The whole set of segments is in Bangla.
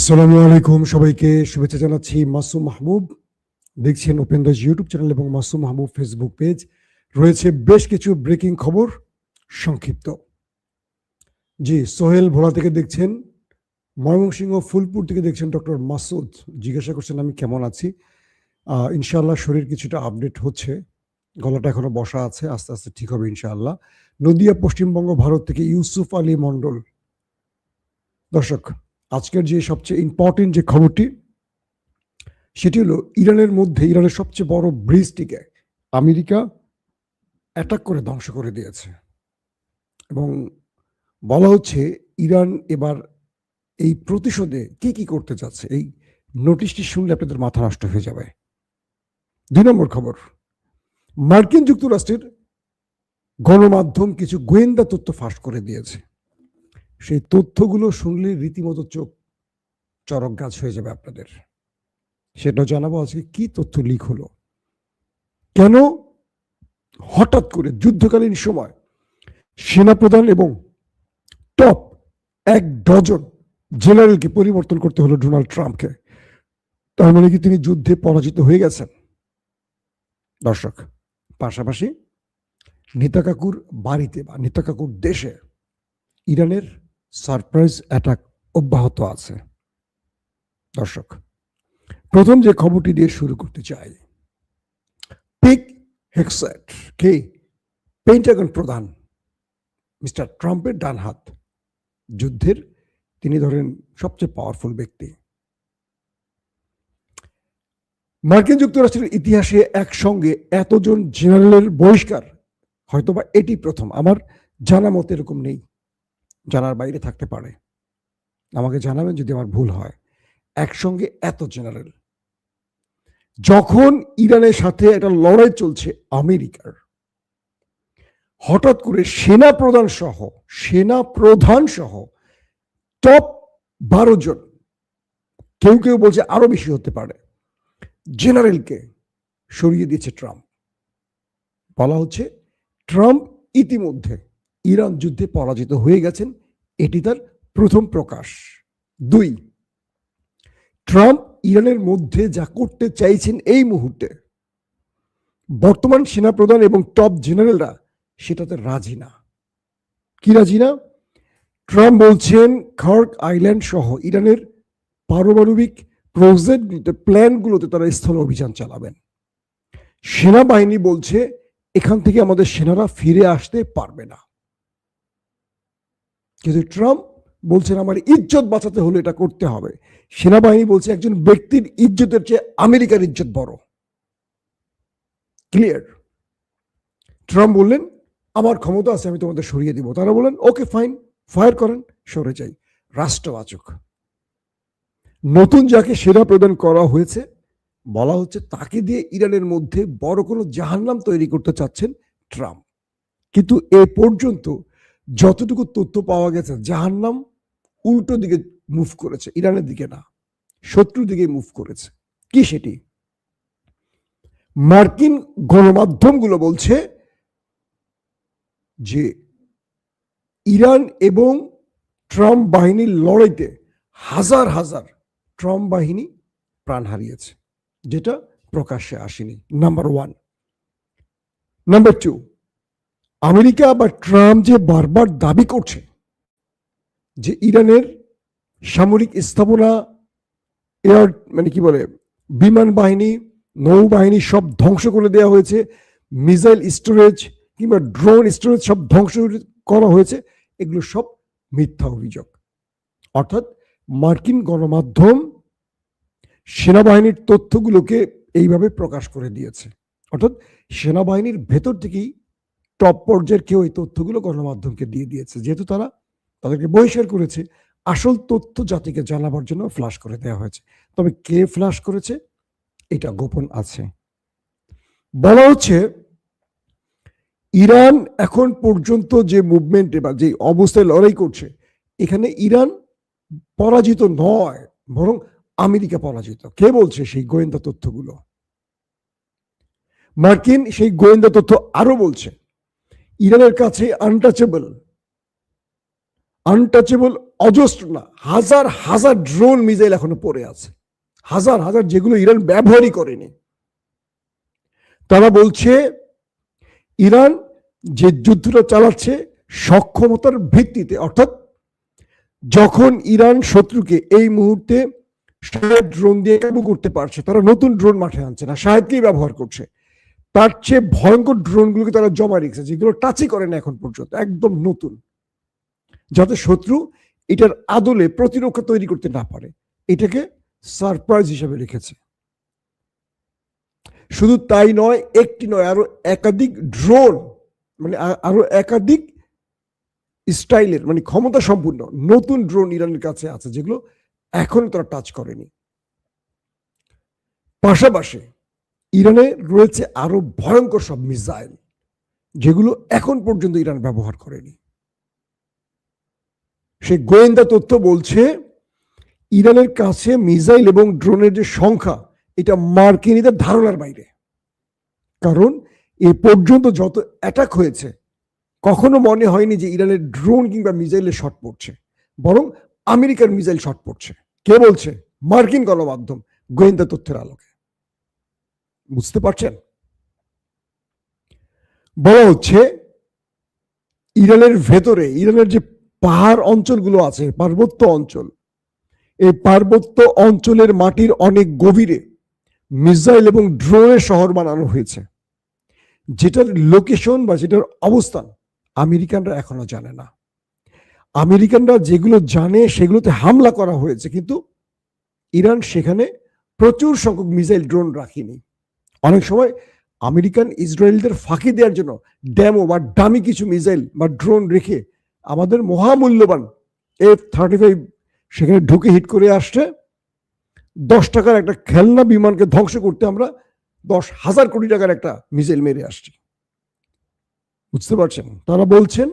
আসসালামু আলাইকুম, সবাইকে শুভেচ্ছা জানাচ্ছি। মাসুম মাহবুব দেখছেন ওপেন দ্য ইউটিউব চ্যানেল এবং মাসুম মাহবুব ফেসবুক পেজ। রয়েছে বেশ কিছু ব্রেকিং খবর, সংক্ষিপ্ত। জি, সোহেল ভোলা থেকে দেখছেন, ময়মনসিংহ ফুলপুর থেকে দেখছেন ডক্টর মাসুদ। জিজ্ঞাসা করছেন আমি কেমন আছি। ইনশাআল্লাহ শরীর কিছুটা আপডেট হচ্ছে, গলাটা এখনো বসা আছে, আস্তে আস্তে ঠিক হবে ইনশাআল্লাহ। নদিয়া পশ্চিমবঙ্গ ভারত থেকে ইউসুফ আলী মন্ডল। দর্শক, আজকের যে সবচেয়ে ইম্পর্টেন্ট যে খবরটি সেটি হলো ইরানের সবচেয়ে বড় ব্রিজটিকে আমেরিকা অ্যাটাক করে ধ্বংস করে দিয়েছে এবং বলা হচ্ছে ইরান এবার এই প্রতিশোধে কি কি করতে যাচ্ছে। এই নোটিশটি শুনলে আপনাদের মাথা নষ্ট হয়ে যাবে। 2 নম্বর খবর, মার্কিন যুক্তরাষ্ট্রের গণমাধ্যম কিছু গোয়েন্দা তথ্য ফাঁস করে দিয়েছে। সেই তথ্যগুলো শুনলে রীতিমতো চোখ চরক গাছ হয়ে যাবে আপনাদের। সেটা জানাবো আজকে কি তথ্য লিক হলো, কেন হঠাৎ করে যুদ্ধকালীন সময় সেনাপ্রধান এবং টপ 1 ডজন জেনারেলকে পরিবর্তন করতে হলো ডোনাল্ড ট্রাম্পকে। তার মানে কি তিনি যুদ্ধে পরাজিত হয়ে গেছেন? দর্শক, পাশাপাশি নেতা কাকুর বাড়িতে বা নেতা কাকুর দেশে ইরানের সারপ্রাইজ অ্যাটাক অব্যাহত আছে। দর্শক, প্রথম যে খবরটি দিয়ে শুরু করতে চাই, পিট হেগসেট কে পেন্টাগন প্রধান মিস্টার ট্রাম্পের ডান হাত, যুদ্ধের তিনি ধরেন সবচেয়ে পাওয়ারফুল ব্যক্তি। মার্কিন যুক্তরাষ্ট্রের ইতিহাসে একসঙ্গে এতজন জেনারেলের বহিষ্কার হয়তোবা এটি প্রথম। আমার জানা মতে এরকম নেই, জানার বাইরে থাকতে পারে, আমাকে জানাবেন যদি আমার ভুল হয়। একসঙ্গে এত জেনারেল, যখন ইরানের সাথে একটা লড়াই চলছে আমেরিকার, হঠাৎ করে সেনা প্রধান সহ টপ 12 জন, কেউ কেউ বলছে আরো বেশি হতে পারে, জেনারেলকে সরিয়ে দিয়েছে ট্রাম্প। বলা হচ্ছে ট্রাম্প ইতিমধ্যে ইরান যুদ্ধে পরাজিত হয়ে গেছেন, এটি তার প্রথম প্রকাশ। 2, ট্রাম্প ইরানের মধ্যে যা করতে চাইছেন এই মুহূর্তে বর্তমান সেনাপ্রধান এবং টপ জেনারেলরা সেটাতে রাজি না। কি রাজি না? ট্রাম্প বলছেন খার্ক আইল্যান্ড সহ ইরানের পারমাণবিক প্রজেক্টগুলোতে, প্ল্যানগুলোতে তারা স্থল অভিযান চালাবেন। সেনাবাহিনী বলছে এখান থেকে আমাদের সেনারা ফিরে আসতে পারবে না। কিন্তু ট্রাম্প বলছেন আমার ইজ্জত বাঁচাতে হলে এটা করতে হবে। সেনাবাহিনী বলছে একজন ব্যক্তির ইজ্জতের চেয়ে আমেরিকার ইজ্জত বড়। ক্লিয়ার? ট্রাম্প বললেন আমার ক্ষমতা আছে, আমি তোমাদের সরিয়ে দিব। তারা বলেন ওকে ফাইন, ফায়ার করেন, সরে যাই। রাষ্ট্রবাচক। নতুন যাকে সেনা প্রদান করা হয়েছে, বলা হচ্ছে তাকে দিয়ে ইরানের মধ্যে বড় কোনো জাহান্নাম তৈরি করতে চাচ্ছেন ট্রাম্প। কিন্তু এ পর্যন্ত যতটুকু তথ্য পাওয়া গেছে, জাহান্নাম উল্টো দিকে মুভ করেছে, ইরানের দিকে না, শত্রুর দিকে মুভ করেছে। কি সেটি? মার্কিন গণমাধ্যমগুলো বলছে যে ইরান এবং ট্রাম্প বাহিনীর লড়াইতে হাজার হাজার ট্রাম্প বাহিনী প্রাণ হারিয়েছে, যেটা প্রকাশ্যে আসেনি। নাম্বার 1। নাম্বার 2, আমেরিকা বা ট্রাম্প যে বারবার দাবি করছে যে ইরানের সামরিক স্থাপনা, এয়ার মানে কি বলে, বিমান বাহিনী, নৌবাহিনী সব ধ্বংস করে দেওয়া হয়েছে, মিসাইল স্টোরেজ কিংবা ড্রোন স্টোরেজ সব ধ্বংস করা হয়েছে, এগুলো সব মিথ্যা অভিযোগ। অর্থাৎ মার্কিন গণমাধ্যম সেনাবাহিনীর তথ্যগুলোকে এইভাবে প্রকাশ করে দিয়েছে। অর্থাৎ সেনাবাহিনীর ভেতর থেকেই টপ পর্যায়ের কেউ এই তথ্যগুলো গণমাধ্যমকে দিয়ে দিয়েছে, যেহেতু তারা তাদেরকে বহিষ্কার করেছে। আসল তথ্য জাতিকে জানাবার জন্য ফ্ল্যাশ করে দেওয়া হয়েছে। তবে কে ফ্ল্যাশ করেছে এটা গোপন আছে। বলা হচ্ছে ইরান এখন পর্যন্ত যে মুভমেন্টে বা যে অবস্থায় লড়াই করছে, এখানে ইরান পরাজিত নয়, বরং আমেরিকা পরাজিত। কে বলছে? সেই গোয়েন্দা তথ্যগুলো। মার্কিন সেই গোয়েন্দা তথ্য আরো বলছে ইরানের কাছে আনটাচেবল আনটাচেবল অজস্র না, হাজার হাজার ড্রোন মিসাইল এখনো পড়ে আছে, হাজার হাজার, যেগুলো ইরান ব্যবহারই করেনি। তারা বলছে ইরান যে যুদ্ধটা চালাচ্ছে সক্ষমতার ভিত্তিতে, অর্থাৎ যখন ইরান শত্রুকে এই মুহূর্তে শাহেদ ড্রোন দিয়ে কাবু করতে পারছে, তারা নতুন ড্রোন মাঠে আনছে না, শাহেদকেই ব্যবহার করছে, তার চেয়ে ভয়ঙ্কর ড্রোনগুলোকে তারা জমা রেখেছে, যেগুলো টাচই করে না এখন পর্যন্ত, একদম নতুন, যাতে শত্রু এটার আদলে প্রতিরক্ষা তৈরি করতে না পারে। এটাকে সারপ্রাইজ হিসেবে রেখেছে। শুধু তাই নয়, একটি নয়, আরো একাধিক ড্রোন, মানে আরো একাধিক স্টাইলের, মানে ক্ষমতা সম্পূর্ণ নতুন ড্রোন ইরানের কাছে আছে, যেগুলো এখন তারা টাচ করেনি। পাশাপাশি ইরানে রয়েছে আরো ভয়ঙ্কর সব মিসাইল, যেগুলো এখন পর্যন্ত ইরান ব্যবহার করেনি। সে গোয়েন্দা তথ্য বলছে ইরানের কাছে মিসাইল এবং ড্রোনের যে সংখ্যা, এটা মার্কিনীদের ধারণার বাইরে। কারণ এ পর্যন্ত যত অ্যাটাক হয়েছে, কখনো মনে হয়নি যে ইরানের ড্রোন কিংবা মিসাইলের শট পড়ছে, বরং আমেরিকার মিসাইল শট পড়ছে। কে বলছে? মার্কিন গণমাধ্যম, গোয়েন্দা তথ্যের আলোকে। বুঝতে পারছেন? বলা হচ্ছে ইরানের ভেতরে, ইরানের যে পাহাড় অঞ্চলগুলো আছে, পার্বত্য অঞ্চল, এই পার্বত্য অঞ্চলের মাটির অনেক গভীরে মিসাইল এবং ড্রোনের শহর বানানো হয়েছে, যেটার লোকেশন বা যেটার অবস্থান আমেরিকানরা এখনো জানে না। আমেরিকানরা যেগুলো জানে সেগুলোতে হামলা করা হয়েছে, কিন্তু ইরান সেখানে প্রচুর সংখ্যক মিসাইল ড্রোন রাখেনি। অনেক সময় আমেরিকান ইসরায়েলদের ফাঁকি দেওয়ার জন্য ড্যামো বা দামি কিছু মিসাইল বা ড্রোন রেখে আমাদের মহামূল্যবান F-35 সেখানে ঢুকে হিট করে আসছে। 10 টাকার একটা খেলনা বিমানকে ধ্বংস করতে আমরা 10,000 কোটি টাকার একটা মিসাইল মেরে আসছি। বুঝতে পারছেন? তারা বলছেন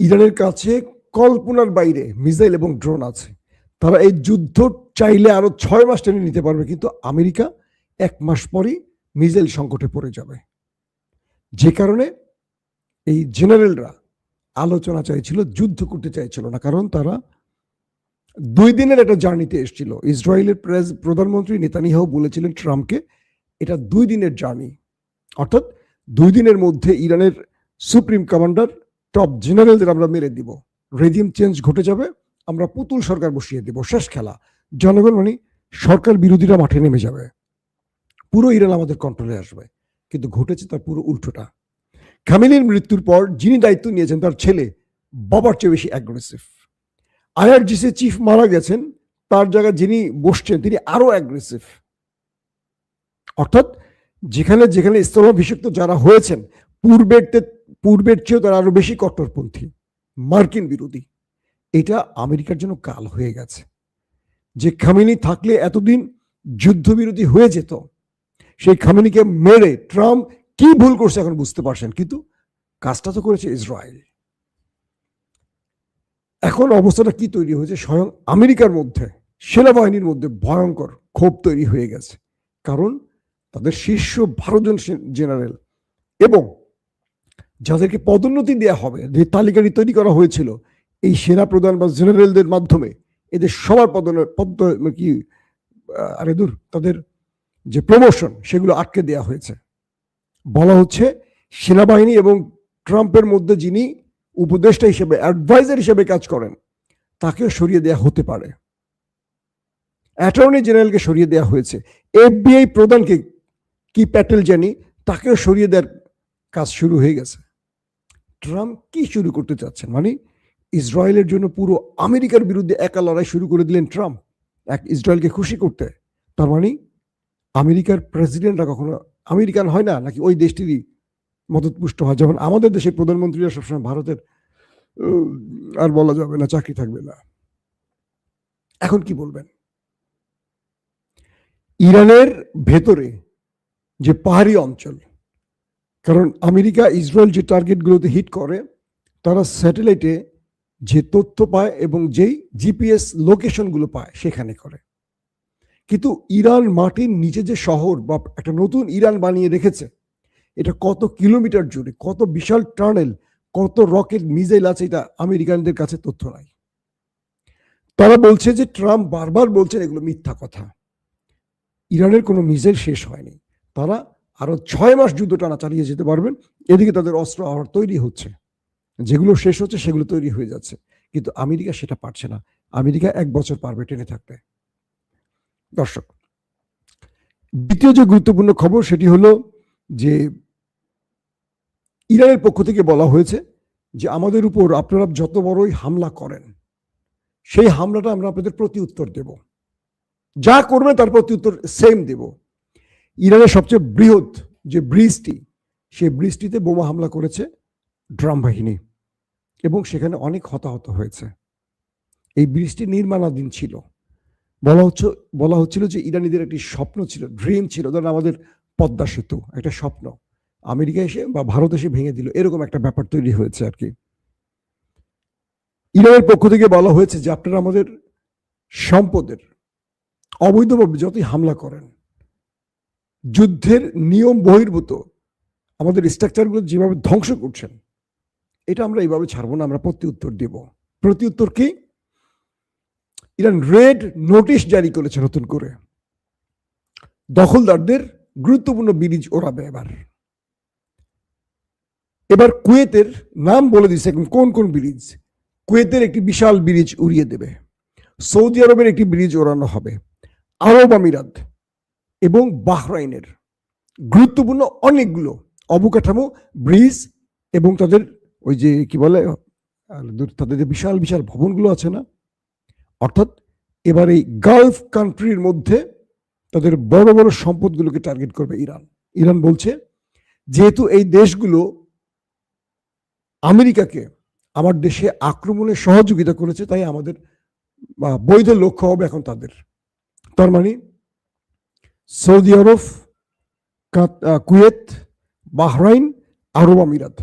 ইরানের কাছে কল্পনার বাইরে মিসাইল এবং ড্রোন আছে। তারা এই যুদ্ধ চাইলে আরো 6 মাস টেনে নিতে পারবে, কিন্তু আমেরিকা 1 মাস পরই মিসাইল সংকটে পড়ে যাবে। যে কারণে এই জেনারেলরা আলোচনা চাইছিল, যুদ্ধ করতে চাইছিল না, কারণ তারা 2 দিনের একটা জার্নিতে এসেছিল। ইসরায়েলের প্রধানমন্ত্রী নেতানিয়াহু বলেছিলেন ট্রাম্পকে, এটা 2 দিনের জার্নি, অর্থাৎ 2 দিনের মধ্যে ইরানের সুপ্রিম কমান্ডার, টপ জেনারেলদের আমরা মেরে দিব, রেজিম চেঞ্জ ঘটে যাবে, আমরা পুতুল সরকার বসিয়ে দেব, শেষ খেলা, জনগণ মানে সরকার বিরোধীরা মাঠে নেমে যাবে, পুরো ইরান আমাদের কন্ট্রোলে আসবে। কিন্তু ঘটেছে তার পুরো উল্টোটা। খামেনির মৃত্যুর পর যিনি দায়িত্ব নিয়েছেন, তার ছেলে বাবার চেয়ে বেশি অ্যাগ্রেসিভ। আইআরজিসি চিফ মারা গেছেন, তার জায়গায় যিনি বসছেন তিনি আরো অ্যাগ্রেসিভ। অর্থাৎ যেখানে যেখানে স্থলাভিষিক্ত যারা হয়েছেন, পূর্বের চেয়েও তারা আরো বেশি কট্টরপন্থী, মার্কিন বিরোধী। এটা আমেরিকার জন্য কাল হয়ে গেছে। যে খামেনি থাকলে এতদিন যুদ্ধবিরতি হয়ে যেত, সেই খামেনিকে মেরে ট্রাম্প কি ভুল করছে এখন বুঝতে পারছেন, কিন্তু কাজটা তো করেছে ইসরায়েল। এখন অবস্থাটা কি তৈরি হয়েছে? স্বয়ং আমেরিকার মধ্যে, সেনাবাহিনীর মধ্যে ভয়ঙ্কর ক্ষোভ তৈরি হয়ে গেছে। কারণ তাদের শীর্ষ 12 জন জেনারেল এবং যাদেরকে পদোন্নতি দেওয়া হবে, যে তালিকাটি তৈরি করা হয়েছিল এই সেনা প্রধান বা জেনারেলদের মাধ্যমে, এদের সবার তাদের যে প্রমোশন সেগুলো আটকে দেওয়া হয়েছে। বলা হচ্ছে সেনাবাহিনী এবং ট্রাম্পের মধ্যে যিনি উপদেষ্টা হিসেবে, অ্যাডভাইজার হিসেবে কাজ করেন, তাকেও সরিয়ে দেওয়া হতে পারে। অ্যাটর্নি জেনারেলকে সরিয়ে দেওয়া হয়েছে, এফবিআই প্রধানকে কি প্যাটেল জানি, তাকেও সরিয়ে দেওয়ার কাজ শুরু হয়ে গেছে। ট্রাম্প কি শুরু করতে চাচ্ছেন? মানে ইসরায়েলের জন্য পুরো আমেরিকার বিরুদ্ধে একা লড়াই শুরু করে দিলেন ট্রাম্প, ইসরায়েলকে খুশি করতে। তার মানে আমেরিকার প্রেসিডেন্টরা কখনো আমেরিকান হয় না, নাকি ওই দেশটিরই মদতপুষ্ট হয়? যেমন আমাদের দেশের প্রধানমন্ত্রীরা সবসময় ভারতের, আর বলা যাবে না, চাকরি থাকবে না। এখন কি বলবেন? ইরানের ভেতরে যে পাহাড়ি অঞ্চল, কারণ আমেরিকা ইসরায়েল যে টার্গেটগুলোতে হিট করে, তারা স্যাটেলাইটে যে তথ্য পায় এবং যেই জিপিএস লোকেশনগুলো পায় সেখানে করে। কিন্তু ইরান মাটির নিচে যে শহর বা একটা নতুন ইরান বানিয়ে রেখেছে, এটা কত কিলোমিটার জুড়ে, কত বিশাল টানেল, কত রকেট মিসাইল আছে এটা আমেরিকানদের কাছে তথ্য নাই। তারা বলছে যে ট্রাম্প বারবার বলছেন এগুলো মিথ্যা কথা। ইরানের কোনো মিসাইল শেষ হয়নি, তারা আরো 6 মাস যুদ্ধ টানা চালিয়ে যেতে পারবেন। এদিকে তাদের অস্ত্র আবার তৈরি হচ্ছে, যেগুলো শেষ হচ্ছে সেগুলো তৈরি হয়ে যাচ্ছে, কিন্তু আমেরিকা সেটা পারছে না। আমেরিকা 1 বছর পারবে টেনে থাকতে। দর্শক, দ্বিতীয় যে গুরুত্বপূর্ণ খবর সেটি হলো যে ইরানের পক্ষ থেকে বলা হয়েছে যে আমাদের উপর আপনারা যত বড়ই হামলা করেন সেই হামলাটা আমরা আপনাদের প্রতি উত্তর দেব, যা করবেন তার প্রতি উত্তর সেম দেব। ইরানের সবচেয়ে বৃহৎ যে ব্রিজটি, সেই ব্রিজটিতে বোমা হামলা করেছে ড্রাম বাহিনী এবং সেখানে অনেক হতাহত হয়েছে। এই ব্রিজটি নির্মাণাধীন ছিল। বলা হচ্ছিল যে ইরানিদের একটি স্বপ্ন ছিল, ড্রিম ছিল, ধরেন আমাদের পদ্মা সেতু একটা স্বপ্ন, আমেরিকা এসে বা ভারত এসে ভেঙে দিল, এরকম একটা ব্যাপার তৈরি হয়েছে আর কি। ইরানের পক্ষ থেকে বলা হয়েছে যে আপনারা আমাদের সম্পদের অবৈধভাবে যতই হামলা করেন, যুদ্ধের নিয়ম বহির্ভূত আমাদের স্ট্রাকচারগুলো যেভাবে ধ্বংস করছেন, এটা আমরা এইভাবে ছাড়বো না, আমরা প্রতি উত্তর দেব। প্রতি উত্তর কি? ইরান রেড নোটিশ জারি করেছে নতুন করে, দখলদারদের গুরুত্বপূর্ণ ব্রিজ ওড়াবে। এবার কুয়েতের নাম বলে দিচ্ছে কোন কোন ব্রিজ। কুয়েতের একটি বিশাল ব্রিজ উড়িয়ে দেবে, সৌদি আরবের একটি ব্রিজ ওড়ানো হবে, আরব আমিরাত এবং বাহরাইনের গুরুত্বপূর্ণ অনেকগুলো অবকাঠামো ব্রিজ এবং তাদের ওই যে কি বলে তাদের যে বিশাল বিশাল ভবনগুলো আছে না, অর্থাৎ এবার এই গালফ কান্ট্রির মধ্যে তাদের বড় বড় সম্পদগুলোকে টার্গেট করবে ইরান। ইরান বলছে যেহেতু এই দেশগুলো আমেরিকাকে আমার দেশে আক্রমণে সহযোগিতা করেছে, তাই আমাদের বৈধ লক্ষ্য হবে এখন তাদের। তার মানে সৌদি আরব, কুয়েত, বাহরাইন, আরব আমিরাত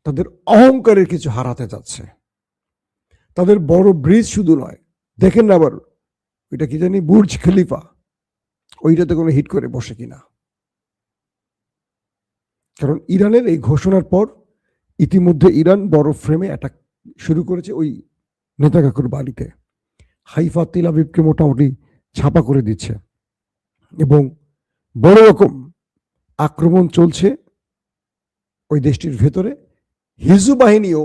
তাদের অহংকারের কিছু হারাতে যাচ্ছে। তাদের বড় ব্রিজ শুধু নয়, দেখেন না আবার ওইটা কি জানি বুর্জ খলিফা, ওইটাতে কোনো হিট করে বসে কিনা। কারণ ইরানের এই ঘোষণার পর ইতিমধ্যে ইরান বড় ফ্রেমে অ্যাটাক শুরু করেছে ওই নেতাকাকুর বাড়িতে। হাইফা, তেল আবিবকে মোটামুটি ছাপা করে দিচ্ছে এবং বড় রকম আক্রমণ চলছে ওই দেশটির ভেতরে। হিজু বাহিনীও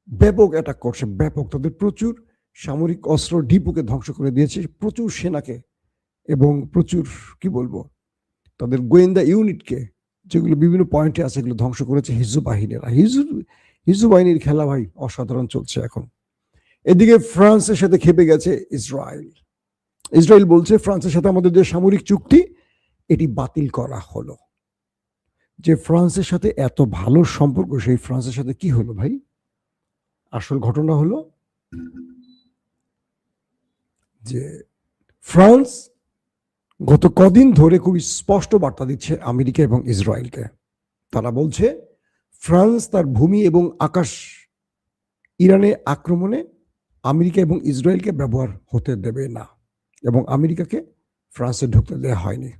ব্যাপক অ্যাটাক করছে, ব্যাপক। তাদের প্রচুর সামরিক অস্ত্র ডিপোকে ধ্বংস করে দিয়েছে, প্রচুর সেনাকে এবং প্রচুর কি বলবো তাদের গোয়েন্দা ইউনিটকে, যেগুলো বিভিন্ন পয়েন্টে আছে, এগুলো ধ্বংস করেছে হিজু বাহিনীরা। হিজু বাহিনীর খেলা ভাই অসাধারণ চলছে এখন। এদিকে ফ্রান্সের সাথে খেপে গেছে ইসরায়েল। ইসরায়েল বলছে ফ্রান্সের সাথে আমাদের যে সামরিক চুক্তি এটি বাতিল করা হলো। যে ফ্রান্সের সাথে এত ভালো সম্পর্ক, সেই ফ্রান্সের সাথে কি হলো ভাই? আসল ঘটনা হলো যে ফ্রান্স গত কদিন ধরে খুবই স্পষ্ট বার্তা দিচ্ছে আমেরিকা এবং ইসরায়েলকে। তারা বলছে ফ্রান্স তার ভূমি এবং আকাশ ইরানে আক্রমণে আমেরিকা এবং ইসরায়েলকে ব্যবহার হতে দেবে না, এবং আমেরিকাকে ফ্রান্সে ঢুকতে দেওয়া হয়নি।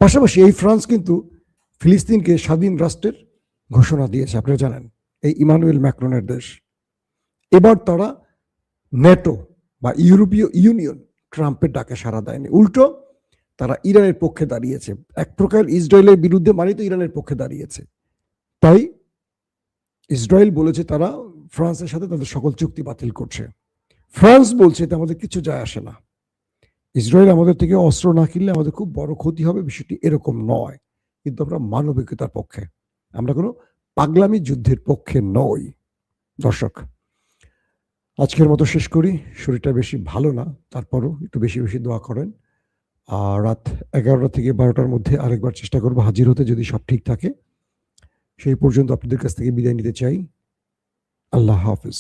পাশাপাশি এই ফ্রান্স কিন্তু ফিলিস্তিনকে স্বাধীন রাষ্ট্রের ঘোষণা দিয়েছে, আপনারা জানেন, এই ইমানুয়েল ম্যাক্রনের দেশ। এবার তারা ন্যাটো বা ইউরোপীয় ইউনিয়ন ট্রাম্পের ডাকে সাড়া দেয়নি, উল্টো তারা ইরানের পক্ষে দাঁড়িয়েছে। এক প্রকার ইসরায়েলের বিরুদ্ধে মানে তো ইরানের পক্ষে দাঁড়িয়েছে। তাই ইসরায়েল বলেছে তারা ফ্রান্সের সাথে তাদের সকল চুক্তি বাতিল করছে। ফ্রান্স বলছে এটা আমাদের কিছু যায় আসে না, ইসরায়েল আমাদের থেকে অস্ত্র না কিনলে আমাদের খুব বড় ক্ষতি হবে, বিষয়টি এরকম নয়, কিন্তু আমরা মানবিকতার পক্ষে, আমরা কোনো পাগলামি যুদ্ধের পক্ষে নই। দর্শক, আজকের মতো শেষ করি। শরীরটা বেশি ভালো না, তারপরও একটু বেশি বেশি দোয়া করেন। আর রাত 11টা থেকে 12টার মধ্যে আরেকবার চেষ্টা করবো হাজির হতে, যদি সব ঠিক থাকে। সেই পর্যন্ত আপনাদের কাছ থেকে বিদায় নিতে চাই। আল্লাহ হাফিজ।